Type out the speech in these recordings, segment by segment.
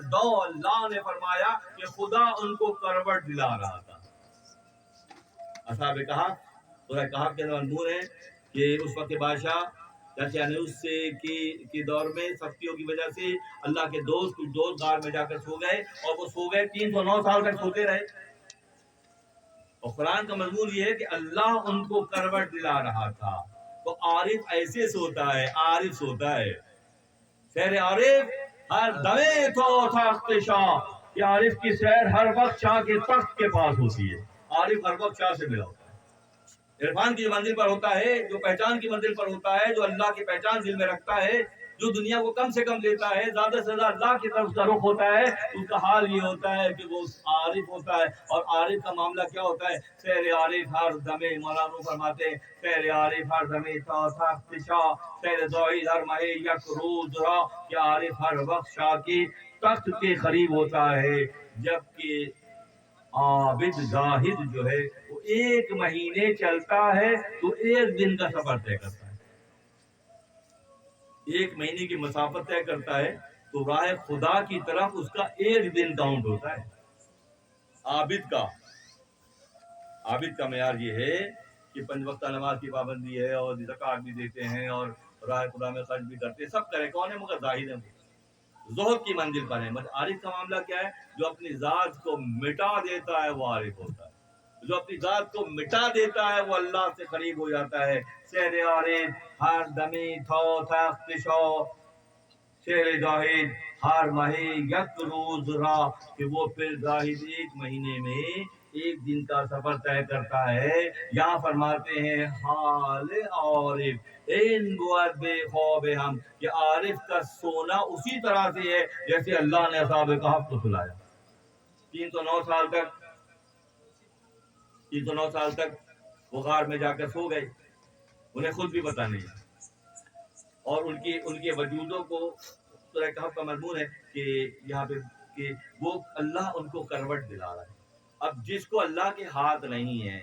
یزدو، اللہ نے فرمایا کہ خدا ان کو کروٹ دلا رہا تھا. اصحاب کہف، سورہ کہف کے اندر مضمون ہے کہ اس وقت کے بادشاہ دقیانوس کی دور میں سختیوں کی وجہ سے اللہ کے کچھ دوست غار میں جا کر سو گئے، اور وہ سو گئے 309 سال تک سوتے رہے. اور قرآن کا مضمون یہ ہے کہ اللہ ان کو کروٹ دلا رہا تھا. تو عارف ایسے سوتا ہے، عارف سوتا ہے. سیر عارف ہر دمے تو تخت شاہ، کہ عارف کی سیر ہر وقت شاہ کے تخت کے پاس ہوتی ہے. عارف ہر وقت شاہ سے ملا ہوتا ہے. عرفان کی منزل پر ہوتا ہے، جو پہچان کی منزل پر ہوتا ہے، جو اللہ کی پہچان دل میں رکھتا ہے، جو دنیا کو کم سے کم لیتا ہے، زیادہ سے زیادہ اللہ کی طرف کا رخ ہوتا ہے، اس کا حال یہ ہوتا ہے کہ وہ عارف ہوتا ہے. اور عارف کا معاملہ کیا ہوتا ہے؟ سیر عارف ہر دمے، مولانا فرماتے ہیں سیر عارف ہر دمے تا تخت شاہ، سیر زاہد ہر مہے یک روز را، کہ عارف ہر وقت شاہ کی تخت کے قریب ہوتا ہے. جبکہ عابد زاہد جو ہے وہ 1 مہینے چلتا ہے تو 1 دن کا سفر طے کرتا ہے. 1 مہینے کی مسافت طے کرتا ہے تو راہ خدا کی طرف اس کا 1 دن کاؤنٹ ہوتا ہے. عابد کا معیار یہ ہے کہ 5 وقتہ نماز کی پابندی ہے، اور زکات بھی دیتے ہیں، اور راہ خدا میں خرچ بھی کرتے ہیں، سب کرے. کون ہے؟ مگر زاہد ہے، زہد کی منزل پر ہے. مگر عارف کا معاملہ کیا ہے؟ جو اپنی ذات کو مٹا دیتا ہے وہ عارف ہوتا ہے. جو اپنی ذات کو مٹا دیتا ہے وہ اللہ سے قریب ہو جاتا ہے. سیر عارف ہر دمی تھو تخت شو، سیر زاہد ہر مہی یک روز را، کہ وہ پھر زاہد 1 مہینے میں 1 دن کا سفر طے کرتا ہے. یہاں فرماتے ہیں حال عارف این بود بے خواب ہم، کہ عارف کا سونا اسی طرح سے ہے جیسے اللہ نے اصحاب کہف کو سلایا. 309 سال تک وہ غار میں جا کر سو گئے، انہیں خود بھی پتہ نہیں. اور ان کے وجودوں کو سورہ کہف کا مضمون ہے کہ یہاں پہ کہ وہ اللہ ان کو کروٹ دلا رہا ہے. اب جس کو اللہ کے ہاتھ نہیں ہے،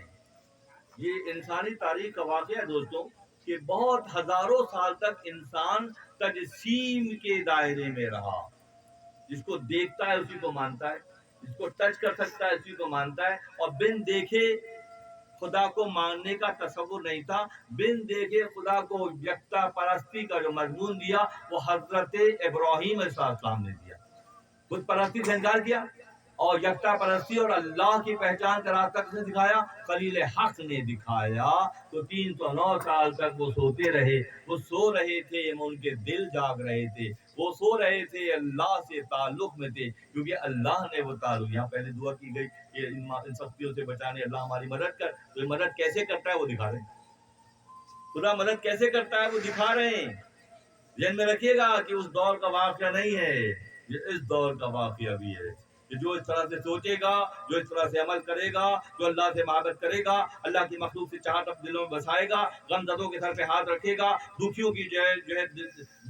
یہ انسانی تاریخ کا واقعہ ہے دوستوں، کہ بہت ہزاروں سال تک انسان تجسیم کے دائرے میں رہا. جس کو دیکھتا ہے اسی کو مانتا ہے، جس کو ٹچ کر سکتا ہے اسی کو مانتا ہے. اور بن دیکھے خدا کو ماننے کا تصور نہیں تھا. بن دیکھے خدا کو یکتا پرستی کا جو مضمون دیا وہ حضرت ابراہیم علیہ السلام نے دیا. خود پرستی سے انکار کیا، اور یکتا پرستی اور اللہ کی پہچان کا راستہ کس نے دکھایا؟ خلیل حق نے دکھایا. تو 309 سال تک وہ سوتے رہے. وہ سو رہے تھے، ان کے دل جاگ رہے تھے. وہ سو رہے تھے، اللہ سے تعلق میں تھے، کیونکہ اللہ نے وہ تعلق. یہاں پہلے دعا کی گئی کہ ان سختیوں سے بچانے اللہ ہماری مدد کر. تو یہ مدد کیسے کرتا ہے وہ دکھا رہے ہیں. خدا مدد کیسے کرتا ہے وہ دکھا رہے ہیں. ذہن میں رکھیے گا کہ اس دور کا واقعہ نہیں ہے، یہ اس دور کا واقعہ بھی ہے. کہ جو اس طرح سے سوچے گا، جو اس طرح سے عمل کرے گا، جو اللہ سے محبت کرے گا، اللہ کی مخلوق سے چاہت اپنے دلوں میں بسائے گا، غم زدوں کے سر پہ ہاتھ رکھے گا، دکھیوں کی جو ہے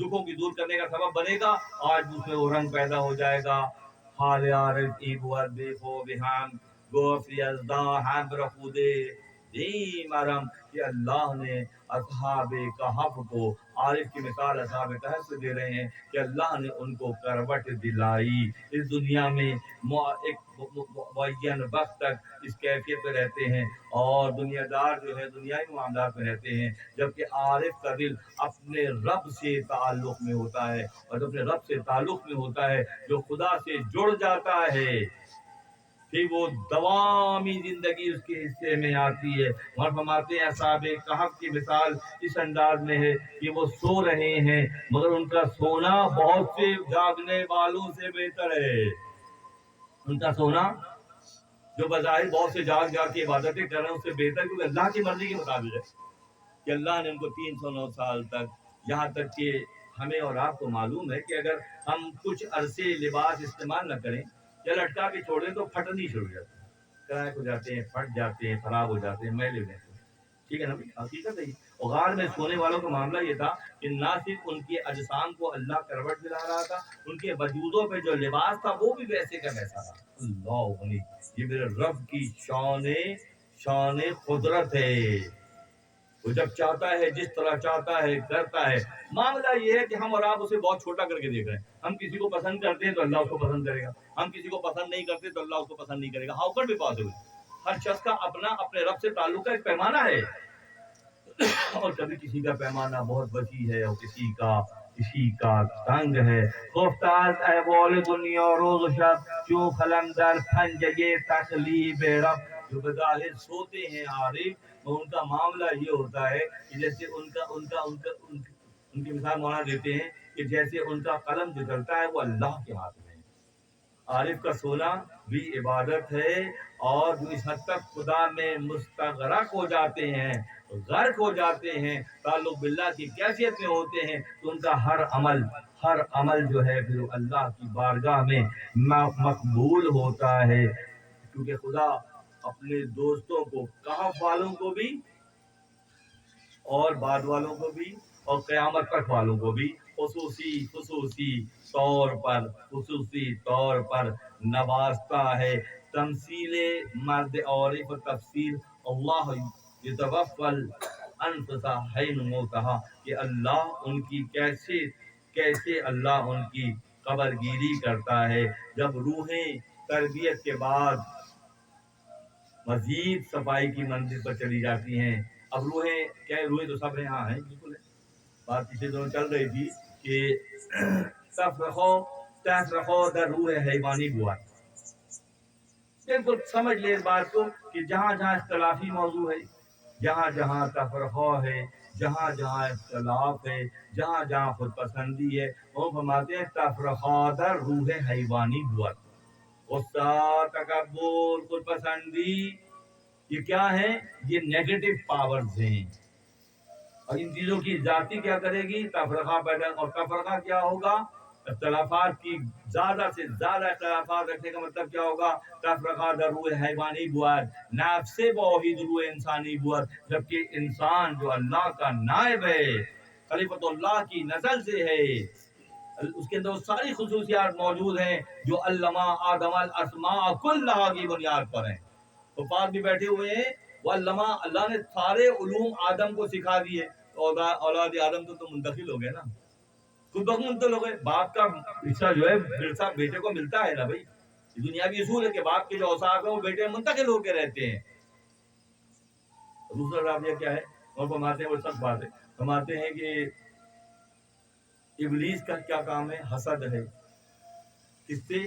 دکھوں کی دور کرنے کا سبب بنے گا، آج اس میں وہ رنگ پیدا ہو جائے گا. حال عارف ای بود بے خوب ہم، گفت یزدا ہم برخودے دیم ارم، کہ اللہ نے اصحاب کہف کو، عارف کی مثال اصحاب کہف سے دے رہے ہیں کہ اللہ نے ان کو کروٹ دلائی. اس دنیا میں ایک معین وقت تک اس کیفیت پہ رہتے ہیں، اور دنیا دار جو ہے دنیائی معاملات میں رہتے ہیں، جبکہ عارف کا دل اپنے رب سے تعلق میں ہوتا ہے. اور جب اپنے رب سے تعلق میں ہوتا ہے، جو خدا سے جڑ جاتا ہے، پھر وہ دوامی زندگی اس کے حصے میں آتی ہے. اور فرماتے ہیں اصحاب کہف کی مثال اس انداز میں ہے کہ وہ سو رہے ہیں، مگر ان کا سونا بہت سے جاگنے والوں سے بہتر ہے. ان کا سونا جو بظاہر بہت سے جاگ کے عبادتیں کر رہے ہیں اس سے بہتر، کیونکہ اللہ کی مرضی کے مطابق ہے کہ اللہ نے ان کو 309 سال تک، یہاں تک کہ ہمیں اور آپ کو معلوم ہے کہ اگر ہم کچھ عرصے لباس استعمال نہ کریں یا لٹکا کے چھوڑ دیں تو پھٹنی شروع ہو جاتی ہے، کریک ہو جاتے ہیں، پھٹ جاتے ہیں، خراب ہو جاتے ہیں، میلے ہو جاتے ہیں. ٹھیک ہے نا؟ حقیقت ہے. اور غار میں سونے والوں کا معاملہ یہ تھا کہ نہ صرف ان کے اجسام کو اللہ کروٹ دلا رہا تھا، ان کے وجودوں پہ جو لباس تھا وہ بھی ویسے کا ویسا تھا. اللہ غنی، یہ میرے رب کی شان قدرت ہے. وہ جب چاہتا ہے جس طرح چاہتا ہے کرتا ہے. معاملہ یہ ہے کہ ہم اور آپ اسے بہت چھوٹا کر کے دیکھ رہے ہیں. ہم کسی کو پسند کرتے ہیں تو اللہ اس کو پسند کرے گا, ہم کسی کو پسند نہیں کرتے تو اللہ اس کو پسند نہیں کرے گا. ہاؤ کٹ بھی پاسبل. ہر شخص کا اپنا اپنے رب سے تعلق کا ایک پیمانہ ہے, اور کبھی کسی کا پیمانہ بہت وسیع ہے اور کسی کا تنگ ہے. گفتاز اے بول دنیا روز و شب جو خلندر پنجگے تقلیب رب. جو بظاہر سوتے ہیں عارف, ان کا معاملہ یہ ہوتا ہے کہ جیسے ان کی مثال مولانا دیتے ہیں کہ جیسے ان کا قلم جو چلتا ہے وہ اللہ کے ہاتھ میں ہے. عارف کا سونا بھی عبادت ہے, اور جو اس حد تک خدا میں مستغرق ہو جاتے ہیں, غرق ہو جاتے ہیں, تعلق باللہ کی کیفیت میں ہوتے ہیں, تو ان کا ہر عمل جو ہے پھر اللہ کی بارگاہ میں مقبول ہوتا ہے. کیونکہ خدا اپنے دوستوں کو, کہف والوں کو بھی اور بعد والوں کو بھی اور قیامت تک والوں کو بھی خصوصی طور پر نوازتا ہے. تمثیل مرد عارف تفسیر اللہ یتوفل انفس حین موتہا, کہ اللہ ان کی کیسے اللہ ان کی قبر گیری کرتا ہے جب روحیں تربیت کے بعد مزید صفائی کی منزل پر چلی جاتی ہیں. اب روحیں تو سب یہاں ہیں, بالکل ہے. بات پچھلے دنوں چل رہی تھی کہ تفرخو در روح حیوانی ہوا. بالکل سمجھ لے اس بات کو کہ جہاں جہاں اختلافی موضوع ہے, جہاں جہاں تفرقہ ہے, جہاں جہاں اختلاف ہے, جہاں جہاں خود پسندی ہے, وہ فرماتے ہیں تفرقہ در روح حیوانی ہوا. غصہ, تکبر, خود پسندی, یہ کیا ہے؟ یہ نیگیٹو پاورز ہیں, اور ان چیزوں کی ذاتی کیا کرے گی؟ تفرقہ پیدا. اور تفرقہ کیا ہوگا؟ اختلافات کی زیادہ سے زیادہ اختلافات رکھنے کا مطلب کیا ہوگا؟ تفرقہ در روح حیوانی بواد, نفس واحد روح انسانی بواد. جبکہ انسان جو اللہ کا نائب ہے, خلیفۃ اللہ کی نسل سے ہے, اس کے اندر وہ ساری خصوصیات موجود ہیں جو علامہ آدم الاسماء کلھا کی بنیاد پر ہیں. تو پاس بھی بیٹھے ہوئے ہیں, وہ علامہ, اللہ نے سارے علوم آدم کو سکھا دیے. اولاد آدم تو منتقل ہو گئے نا, خود بخود منتقل ہو گئے. باپ کا حصہ جو ہے بیٹے کو ملتا ہے نا بھائی. دنیاوی اصول ہے کہ باپ کے جو اوصاف ہیں وہ بیٹے منتقل ہو کے رہتے ہیں. دوسرا رابطہ کیا ہے؟ اور فرماتے ہیں, وہ سب بات ہے, فرماتے ہیں کہ ابلیس کا کیا کام ہے؟ حسد ہے. کس سے؟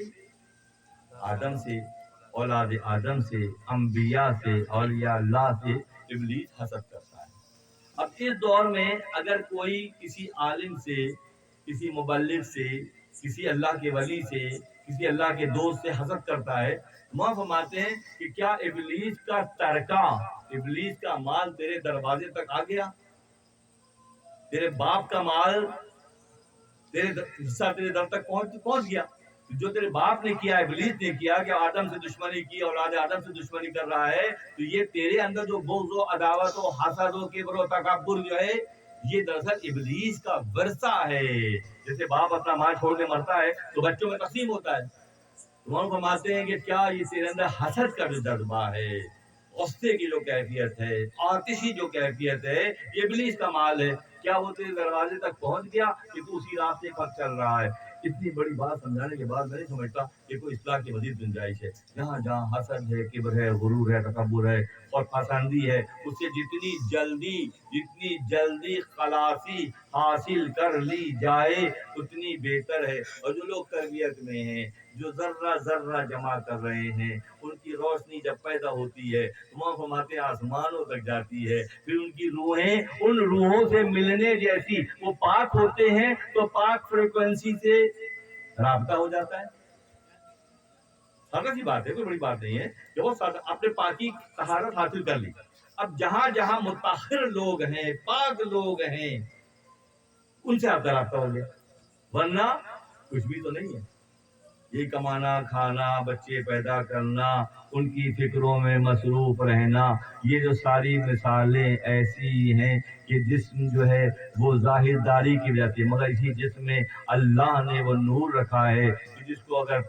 آدم سے, اولاد آدم سے, انبیاء سے, اولیاء اللہ سے ابلیس حسد کرتا ہے. اب اس دور میں اگر کوئی کسی عالم سے, کسی مبلغ سے, کسی اللہ کے ولی سے, کسی اللہ کے دوست سے حسد کرتا ہے, وہاں فرماتے ہیں کہ کیا ابلیس کا ترکہ, ابلیس کا مال تیرے دروازے تک آ گیا؟ تیرے باپ کا مال, تیرے حصہ تیرے در تک پہنچ گیا؟ جو تیرے باپ نے کیا, ابلیس نے کیا, کہ آدم سے دشمنی کی, اولاد آدم سے دشمنی کر رہا ہے, تو یہ تیرے اندر جو بغض و عداوت و حسد و کبر و تکبر جو ہے, یہ دراصل ابلیس کا ورثہ ہے. جیسے باپ اپنا مال چھوڑ کے مرتا ہے تو بچوں میں تقسیم ہوتا ہے. وہ فرماتے ہیں کہ کیا یہ تیرے اندر حسد کا جو جذبہ ہے, غصے کی جو کیفیت ہے, آتشی جو کیفیت ہے, یہ ابلیس کا مال ہے. کیا وہ تیرے دروازے تک پہنچ گیا کہ تو اسی راستے پر چل رہا ہے؟ اتنی بڑی بات سمجھانے کے بعد میں نہیں سمجھتا کہ کوئی اصلاح کی مزید گنجائش ہے. جہاں جہاں حسد ہے, کبر ہے, غرور ہے, تکبر ہے اور پسندی ہے, اس سے جتنی جلدی خلاصی حاصل کر لی جائے اتنی بہتر ہے. اور جو لوگ تربیت میں ہیں, جو ذرہ جمع کر رہے ہیں, ان کی روشنی جب پیدا ہوتی ہے وہاں فرماتے آسمانوں تک جاتی ہے. پھر ان کی روحیں ان روحوں سے ملنے جیسی, وہ پاک ہوتے ہیں تو پاک فریکوینسی سے رابطہ ہو جاتا ہے. سادہ سی بات ہے, کوئی بڑی بات نہیں ہے کہ وہ اپنے پاکی طہارت حاصل کر لی. اب جہاں جہاں متطہر لوگ ہیں, پاک لوگ ہیں, ان سے آپ کا رابطہ ہو گیا, ورنہ کچھ بھی تو نہیں ہے. یہ کمانا, کھانا, بچے پیدا کرنا, ان کی فکروں میں مصروف رہنا, یہ جو ساری مثالیں ایسی ہیں کہ جسم جو ہے وہ ظاہر داری کی وجہ سے, مگر اسی جسم میں اللہ نے وہ نور رکھا ہے جس کو اگر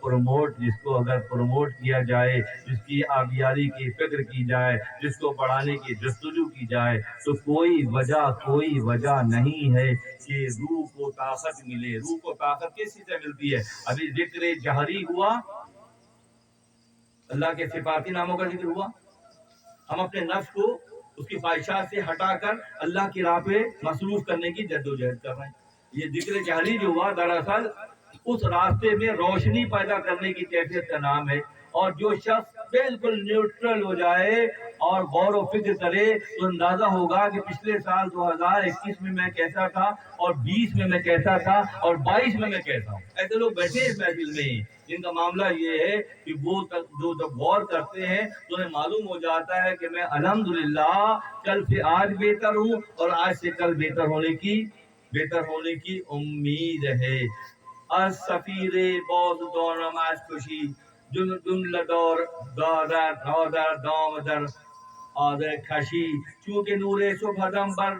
پروموٹ کیا جائے، جس کی آبیاری کی فکر کی جائے، جس کو بڑھانے کی جستجو کی جائے، تو کوئی وجہ نہیں ہے کہ روح کو طاقت ملے۔ روح کو طاقت کس چیز سے ملتی ہے؟ ابھی ذکر جہری ہوا، اللہ کے صفاتی ناموں کا ذکر ہوا، ہم اپنے نفس کو اس کی خواہشات سے ہٹا کر اللہ کی راہ پہ مصروف کرنے کی جدوجہد کر رہے ہیں۔ یہ ذکر جہری جو ہوا دراصل اس راستے میں روشنی پیدا کرنے کی کیفیت کا نام ہے، اور جو شخص بالکل نیوٹرل ہو جائے اور غور و فکر کرے تو اندازہ ہوگا کہ پچھلے سال 2021 میں کیسا تھا، اور 20 میں کیسا تھا، اور 22 میں کیسا ہوں۔ ایسے لوگ بیٹھے ہیں اس محفل میں جن کا معاملہ یہ ہے کہ وہ جو جب غور کرتے ہیں تو انہیں معلوم ہو جاتا ہے کہ میں الحمدللہ کل سے آج بہتر ہوں، اور آج سے کل بہتر ہونے کی امید ہے۔ از سفیر باز دارم از کشی جمله دار دام در آذر کشی چونکه نور صبحدم بر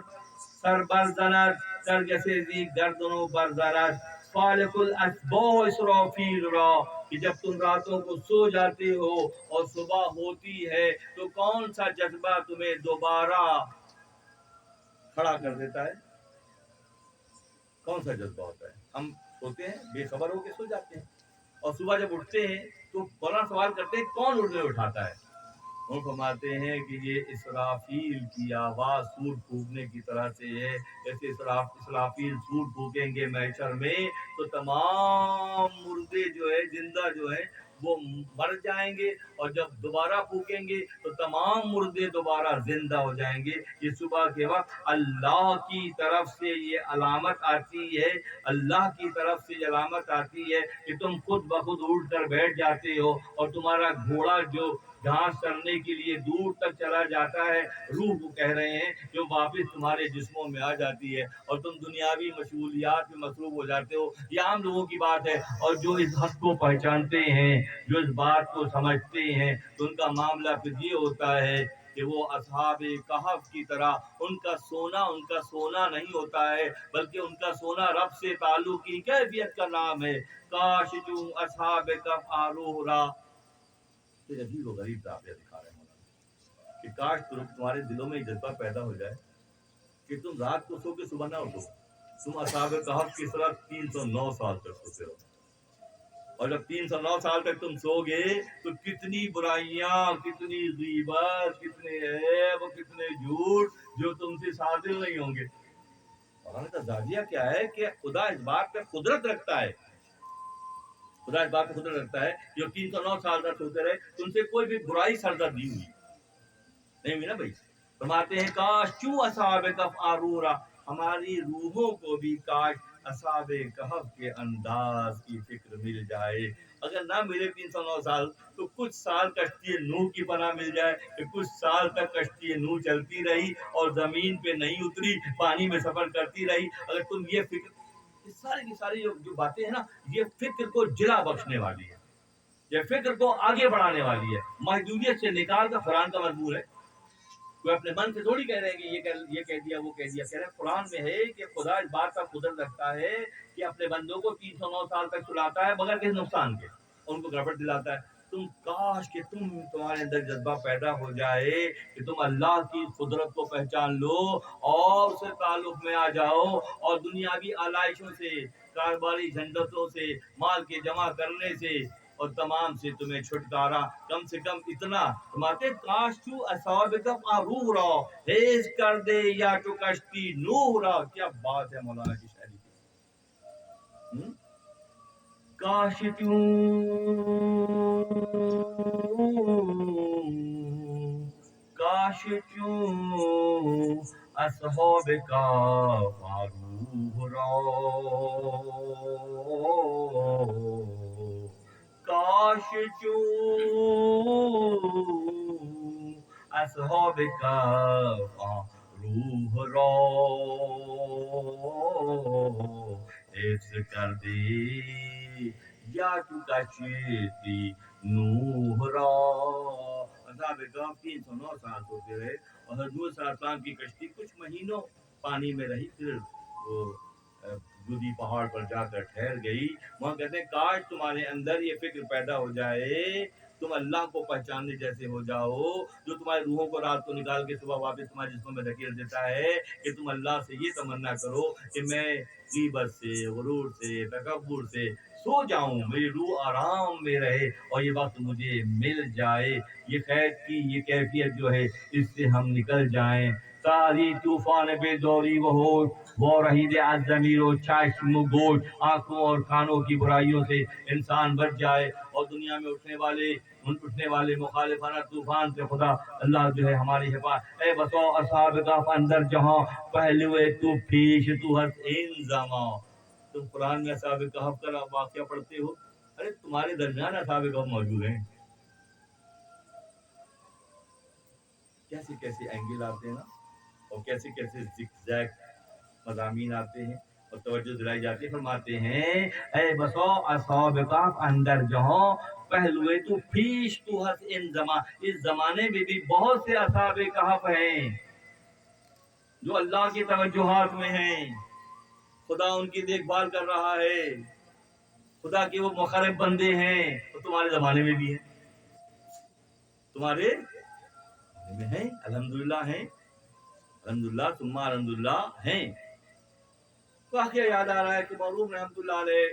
سر برزند درگس زی گردن و برزند فالق الاصباح اسرافیل را کہ جب تم راتوں کو سو جاتے ہو اور صبح ہوتی ہے تو کون سا جذبہ تمہیں دوبارہ کھڑا کر دیتا ہے؟ کون سا جذبہ ہوتا ہے؟ ہم سوتے ہیں، بے خبر ہو کے سو جاتے ہیں، اور صبح جب اٹھتے ہیں تو بڑا سوال کرتے ہیں کون اٹھنے اٹھاتا ہے؟ وہ فرماتے ہیں کہ یہ اسرافیل کی آواز سور پھونکنے کی طرح سے ہے۔ جیسے اسرافیل سور پھونکیں گے محشر میں تو تمام مردے جو ہے، زندہ جو ہے وہ مر جائیں گے، اور جب دوبارہ پھونکیں گے تو تمام مردے دوبارہ زندہ ہو جائیں گے۔ یہ صبح کے وقت اللہ کی طرف سے یہ علامت آتی ہے، اللہ کی طرف سے یہ علامت آتی ہے کہ تم خود بخود اٹھ کر بیٹھ جاتے ہو، اور تمہارا گھوڑا جو گھاس چرنے کے لیے دور تک چلا جاتا ہے، روح کو کہہ رہے ہیں، جو واپس تمہارے جسموں میں آ جاتی ہے، اور تم دنیاوی مشغولیات میں مصروف ہو جاتے ہو۔ یہ عام لوگوں کی بات ہے، اور جو اس حق کو پہچانتے ہیں، جو اس بات کو سمجھتے ہیں، تو ان کا معاملہ پھر یہ ہوتا ہے کہ وہ اصحاب کہف کی طرح ان کا سونا نہیں ہوتا ہے، بلکہ ان کا سونا رب سے تعلق کی کیفیت کا نام ہے۔ کاش جو اصحاب کہف آروہرا، عجیب و غریب تعبیر دکھا رہے ہیں مولانا، کہ کاش تمہارے دلوں میں جذبہ پیدا ہو جائے کہ تم رات کو سو کے صبح نہ اٹھو، تم اصحاب کہف کی طرح 309 سال تک سوتے رہو، اور جب 309 سال تک تم سو گے تو کتنی برائیاں، کتنی غیبت، کتنے عیب، کتنے جھوٹ جو تم سے صادر نہیں ہوں گے۔ مولانا کا زاویہ کیا ہے کہ خدا اس بات پہ قدرت رکھتا ہے، خدا اس بات پہ قدرت رکھتا ہے جو 309 سال تک سوتے رہے، تم سے کوئی بھی برائی سرزد نہیں ہوئی، نہیں ہوئی نا بھائی۔ فرماتے ہیں کاش چوں اصحاب کہف آرورا، ہماری روحوں کو بھی کاش اصحاب کہف کے انداز کی فکر مل جائے۔ اگر نہ ملے 309 سال تو کچھ سال کشتی نوح کی پناہ مل جائے کہ کچھ سال تک کشتی نوح چلتی رہی اور زمین پہ نہیں اتری، پانی میں سفر کرتی رہی۔ اگر تم یہ فکر، یہ ساری کی ساری جو باتیں ہیں نا، یہ فکر کو جلا بخشنے والی ہے، یہ فکر کو آگے بڑھانے والی ہے، محدودیت سے نکال کر قرآن کا مضمون ہے۔ کوئی اپنے من سے تھوڑی کہہ رہے ہیں کہ یہ کہہ دیا وہ کہہ دیا، کہہ رہے ہیں قرآن میں ہے کہ خدا اس بات کا قدرت رکھتا ہے کہ اپنے بندوں کو 309 سال تک سلاتا ہے بغیر کسی نقصان کے، ان کو گڑبڑ دلاتا ہے۔ تم کاش کہ تمہارے اندر جذبہ پیدا ہو جائے کہ تم اللہ کی قدرت کو پہچان لو اور اس سے تعلق میں آ جاؤ، اور دنیاوی آلائشوں سے، کاروباری جھنجٹوں سے، مال کے جمع کرنے سے اور تمام سے تمہیں چھٹکارا، کم سے کم اتنا فرماتے کاش تو اصحاب کہف آروہ را حیث کر دے یا تو کشتی نوح را۔ کیا بات ہے مولانا کی شاعری کی، کاش چوں اصحاب کہف آروہ را، کاش چوں اصحاب کہف آروہ را حفظ کر دے یا تو کشتی نوح را۔ اصحاب کہف 309 سال سوتے رہے، اور حضور صلی اللہ علیہ وسلم کی کشتی کچھ مہینوں پانی میں رہی، پھر وہ دودھی پہاڑ پر جا کر ٹھہر گئی. وہاں کہتے ہیں کاش تمہارے اندر یہ فکر پیدا ہو جائے تم اللہ کو پہچاننے جیسے ہو جاؤ جو تمہاری روحوں کو رات کو نکال کے صبح واپس تمہارے جسموں میں دھکیل دیتا ہے کہ تم اللہ سے یہ تمنا کرو کہ میں غیبت سے غرور سے تکبر سے سو جاؤں, میری روح آرام میں رہے اور یہ وقت مجھے مل جائے. یہ خیر کی یہ کیفیت جو ہے اس سے ہم نکل جائیں. ساری طوفان بے دوری وہ ہو وہ رہی دے از ضمیر و چشم و گوش, آنکھوں اور کانوں کی برائیوں سے انسان بچ جائے اور دنیا میں اٹھنے والے مخالفانہ طوفان سے خدا اللہ جو ہے ہماری حفاظت. اے بسو اصحاب کہف اندر جہاں پہلوے تو پیش تو ہر این زمان. تم قرآن میں اصحاب کہف کا واقعہ پڑھتے ہو, ارے تمہارے درمیان اصحاب کہف موجود ہیں. کیسے کیسے اینگل آتے ہیں نا, اور کیسے کیسے زگ زیگ مضامین آتے ہیں اور توجہ دلائی جاتی ہے. فرماتے ہیں اے بسو اصحاب کہف اندر جہاں پہلوے تو پیش تو ہس ان زمان, اس زمانے میں بھی بہت سے اصحاب کہف ہیں جو اللہ کی توجہات میں ہیں. خدا ان کی دیکھ بھال کر رہا ہے, خدا کے وہ مقرب بندے ہیں. تو تمہارے زمانے میں بھی ہیں, تمہارے میں ہیں, الحمدللہ ہیں, الحمدللہ ثم الحمدللہ ہیں. واقعہ یاد آ رہا ہے کہ معروف رحمۃ اللہ علیہ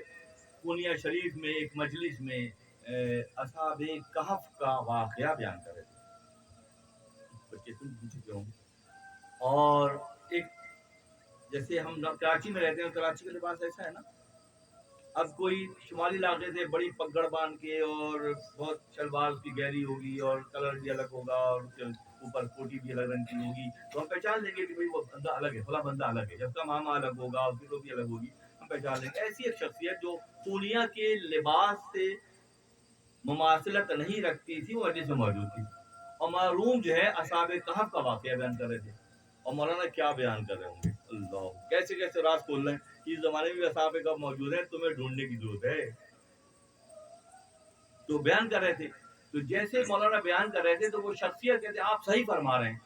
پونیا شریف میں ایک مجلس میں اصحاب کہف کا واقعہ بیان کر رہے تھے. بچے تم پوچھ چکے ہوں. اور ایک جیسے ہم کراچی میں رہتے ہیں, کراچی کا لباس ایسا ہے نا, اب کوئی شمالی علاقے سے بڑی پگڑ باندھ کے اور بہت شلوار اس کی گہری ہوگی اور کلر بھی الگ ہوگا اور اوپر کوٹی بھی الگ رنگ کی ہوگی, تو ہم پہچان لیں گے کہ بھائی وہ بندہ الگ ہے, فلاں بندہ الگ ہے. جب کا ماما الگ ہوگا اس کی ٹوپی الگ ہوگی, ہم پہچان لیں گے. ایسی ایک شخصیت جو پورنیا کے لباس سے مماثلت نہیں رکھتی تھی وہ مجلس میں موجود تھی. اور معروم جو ہے اصحاب کہف کا واقعہ بیان کر رہے تھے. اور مولانا کیا بیان کر رہے ہوں گے, اللہ کیسے کیسے راز کھول رہے ہیں. اس زمانے میں بھی اصحاب کہف موجود ہیں, تمہیں ڈھونڈنے کی ضرورت ہے. تو بیان کر رہے تھے, تو جیسے مولانا بیان کر رہے تھے تو وہ شخصیت کہتے آپ صحیح فرما رہے ہیں.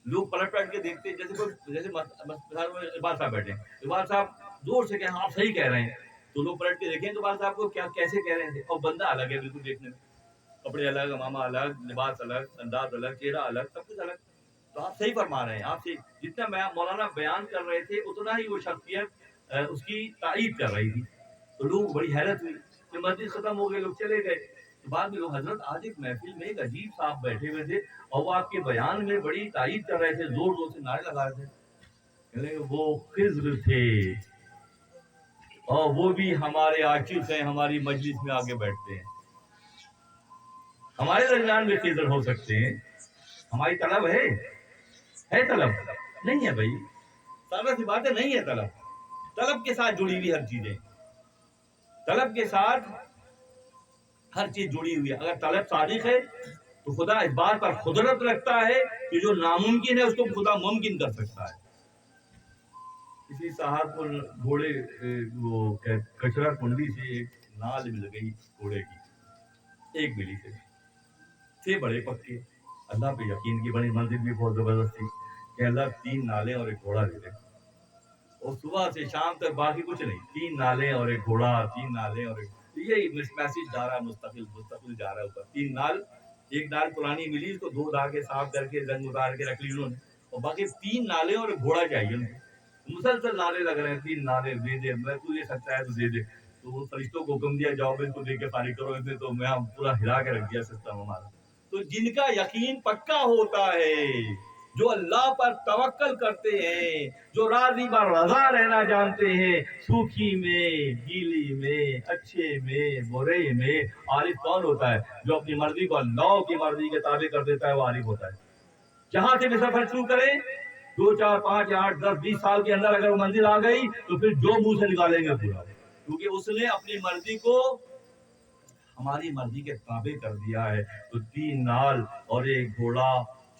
لوگ پلٹ کے دیکھتے جیسے اقبال صاحب بیٹھے ہیں, اقبال صاحب زور سے کہیں آپ صحیح کہہ رہے ہیں, تو لوگ پلٹ کے دیکھیں تو اقبال صاحب کو کیسے کہہ رہے تھے. اور بندہ الگ ہے بالکل دیکھنے میں, کپڑے الگ, امامہ الگ, لباس الگ, انداز الگ, چہرہ الگ, سب کچھ الگ. تو آپ صحیح فرما رہے ہیں. آپ سے جتنا مولانا بیان کر رہے تھے اتنا ہی وہ شخصیت اس کی تائید کر رہی تھی. تو لوگ بڑی حیرت ہوئی کہ مسجد ختم ہو گئے, لوگ چلے گئے. تو بعد میں لوگ حضرت آج ایک محفل میں ایک عجیب صاحب بیٹھے ہوئے تھے اور وہ آپ کے بیان میں بڑی تائید کر رہے تھے, زور زور سے نعرے لگا رہے تھے. وہ خضر تھے اور وہ بھی ہمارے عاشق ہیں, ہماری مجلس میں آگے بیٹھتے ہیں. ہمارے درمیان بھی خضر ہو سکتے ہیں. ہماری طلب ہے طلب نہیں ہے بھائی, سادہ سی بات ہے, نہیں ہے طلب. طلب کے ساتھ جڑی ہوئی ہر چیزیں, طلب کے ساتھ ہر چیز جڑی ہوئی ہے. اگر طلب صادق ہے تو خدا اس بات پر قدرت رکھتا ہے کہ جو ناممکن ہے اس کو خدا ممکن کر سکتا ہے. کسی صاحب کو گھوڑے وہ کچرا کنڈی سے ایک نال مل گئی گھوڑے کی, ایک ملی تھے بڑے پکے, اللہ پہ یقین کی, بڑی منزل بھی بہت زبردست تھی کہ اللہ 3 نالے اور ایک گھوڑا دے دے, اور صبح سے شام تک باقی کچھ نہیں, 3 نالے اور ایک گھوڑا, 3 نالے اور ایک, یہی میسج جا رہا ہے مستقل جا رہا ہے اوپر. 3 نال, ایک نال پرانی ملی, اس کو دھو دھا کے صاف کر کے رنگ اتار کے رکھ لی انہوں نے, اور باقی 3 نالے اور ایک گھوڑا چاہیے ان کو. مسلسل نعرے لگ رہے ہیں, 3 نعرے دے دے, میں تو یہ سچا ہے تو دے دے. تو وہ فرشتوں کو حکم دیا جاؤ ان کو دے کے فارغ کرو ان سے, تو میں پورا ہلا کے رکھ دیا سسٹم ہمارا. تو جن کا یقین پکا ہوتا ہے, جو اللہ پر توکل کرتے ہیں, جو راضی بر رضا رہنا جانتے ہیں, سوکھی میں, گیلی میں, اچھے میں, برے میں, عارف کون ہوتا ہے؟ جو اپنی مرضی کو اللہ کی مرضی کے تابع کر دیتا ہے, وہ عارف ہوتا ہے. جہاں سے بھی سفر شروع کریں, 2 4 5 8 10 20 سال کے اندر اگر وہ منزل آ گئی تو پھر جو منہ سے نکالیں گے پورا, کیونکہ اس نے اپنی مرضی کو ہماری مرضی کے تابع کر دیا ہے. تو 3 نال اور ایک گھوڑا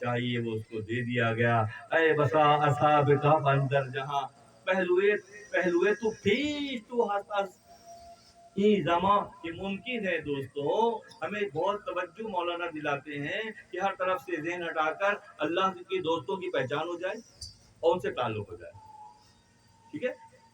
چاہیے, وہ اس کو دے دیا گیا. اے بسا اصحاب کہف اندر جہاں پہلوے تو پیش تو ہس یہ زمان. یہ ممکن ہے دوستوں, ہمیں بہت توجہ مولانا دلاتے ہیں کہ ہر طرف سے ذہن ہٹا کر اللہ کے دوستوں کی پہچان ہو جائے اور ان سے تعلق ہو جائے. ٹھیک ہے,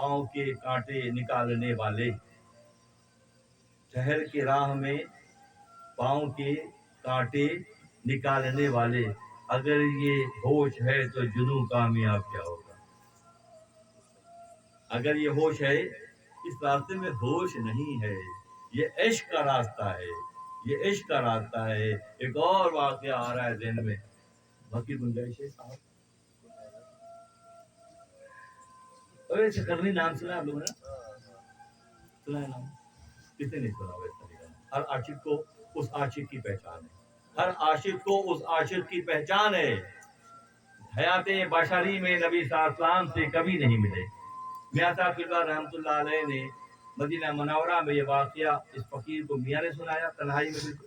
پاؤں کے کانٹے نکالنے والے، شہر کی راہ میں پاؤں کے کانٹے نکالنے والے، اگر یہ ہوش ہے تو جنوں کامیاب کیا ہوگا؟ اگر یہ ہوش ہے، اس راستے میں ہوش نہیں ہے، یہ عشق کا راستہ ہے، یہ عشق کا راستہ ہے۔ ایک اور واقعہ آ رہا ہے ذہن میں، باقی گنجائش ہے صاحب؟ ویسے کرنی نام سنا آپ لوگوں نے؟ سنا ہے نام؟ کس نے نہیں سنا ویسا؟ ہر عاشق کو اس عاشق کی پہچان ہے، ہر عاشق کو اس عاشق کی پہچان ہے۔ حیات بشری میں نبی صلی اللہ علیہ وسلم سے کبھی نہیں ملے۔ میاں صاحب فلوار رحمۃ اللہ علیہ نے مدینہ منورہ میں یہ واقعہ اس فقیر کو میاں نے سنایا، تنہائی میں بالکل